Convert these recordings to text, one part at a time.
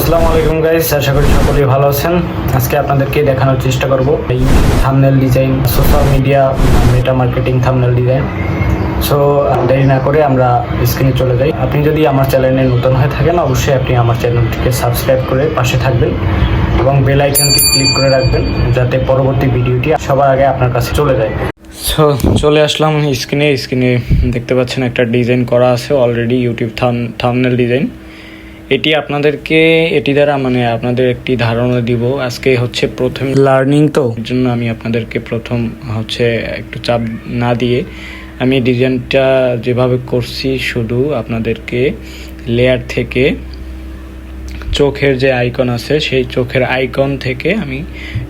আসসালামু আলাইকুম গাইস, আশা করি সকলেই ভালো আছেন। আজকে আপনাদেরকে দেখানোর চেষ্টা করব এই থাম্বনেল ডিজাইন, সোশ্যাল মিডিয়া মেটা মার্কেটিং থাম্বনেল ডিজাইন। সো দেরি না করে আমরা স্ক্রিনে চলে যাই। আপনি যদি আমার চ্যানেলে নতুন হয়ে থাকেন, অবশ্যই আপনি আমার চ্যানেলটিকে সাবস্ক্রাইব করে পাশে থাকবেন এবং বেল আইকনটি ক্লিক করে রাখবেন, যাতে পরবর্তী ভিডিওটি সবার আগে আপনার কাছে চলে যায়। সো চলে আসলাম স্ক্রিনে দেখতে পাচ্ছেন একটা ডিজাইন করা আছে অলরেডি, ইউটিউব থাম্বনেল ডিজাইন। এটি আপনাদেরকে এটি দ্বারা আপনাদের একটি ধারণা দিব। আজকে হচ্ছে প্রথম লার্নিং, তো এর জন্য আমি আপনাদেরকে প্রথম একটু চাপ না দিয়ে আমি ডিজাইনটা যেভাবে করছি, শুধু আপনাদেরকে লেয়ার থেকে চোখের যে আইকন আছে সেই চোখের আইকন থেকে আমি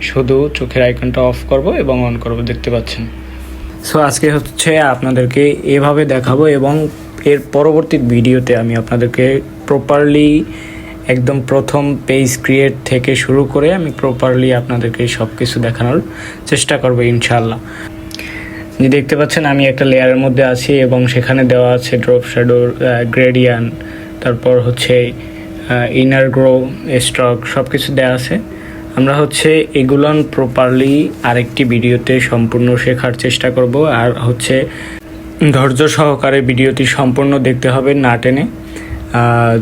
শুধু চোখের আইকনটা অফ করব এবং অন করব, দেখতে পাচ্ছেন। সো আজকে আপনাদেরকে এভাবে দেখাবো এবং এর পরবর্তী ভিডিওতে আমি আপনাদেরকে প্রপারলি একদম প্রথম পেজ ক্রিয়েট থেকে শুরু করে আমি প্রপারলি আপনাদেরকে সব কিছু দেখানোর চেষ্টা করব ইনশাআল্লাহ। যে দেখতে পাচ্ছেন আমি একটা লেয়ারের মধ্যে আছি এবং সেখানে দেওয়া আছে ড্রপ শ্যাডো, গ্রেডিয়ান, তারপর ইনার গ্রো, স্ট্রোক, সব কিছু দেওয়া আছে। আমরা এগুলো প্রপারলি আরেকটি ভিডিওতে সম্পূর্ণ শেখার চেষ্টা করব। আর ধৈর্য সহকারে ভিডিওটি সম্পূর্ণ দেখতে হবে, না টেনে।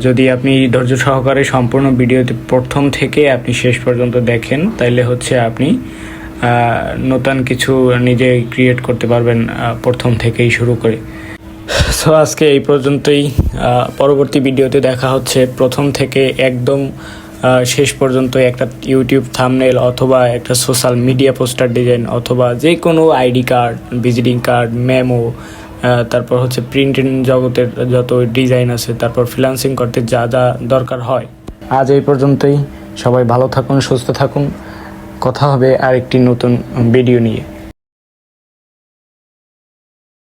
যদি আপনি ধৈর্য সহকারে সম্পূর্ণ ভিডিওটি প্রথম থেকে আপনি শেষ পর্যন্ত দেখেন, তাইলে আপনি নতুন কিছু নিজে ক্রিয়েট করতে পারবেন প্রথম থেকেই শুরু করে। সো আজকে এই পর্যন্তই। পরবর্তী ভিডিওতে দেখা হচ্ছে প্রথম থেকে একদম শেষ পর্যন্ত একটা ইউটিউব থাম্বনেল অথবা একটা সোশ্যাল মিডিয়া পোস্টার ডিজাইন অথবা যে কোনো ID card, visiting card, memo, তারপর প্রিন্টিং জগতের যত ডিজাইন আছে, তারপর ফ্রিল্যান্সিং করতে যা যা দরকার হয়। আজ এই পর্যন্তই। সবাই ভালো থাকুন, সুস্থ থাকুন। কথা হবে আরেকটি নতুন ভিডিও নিয়ে।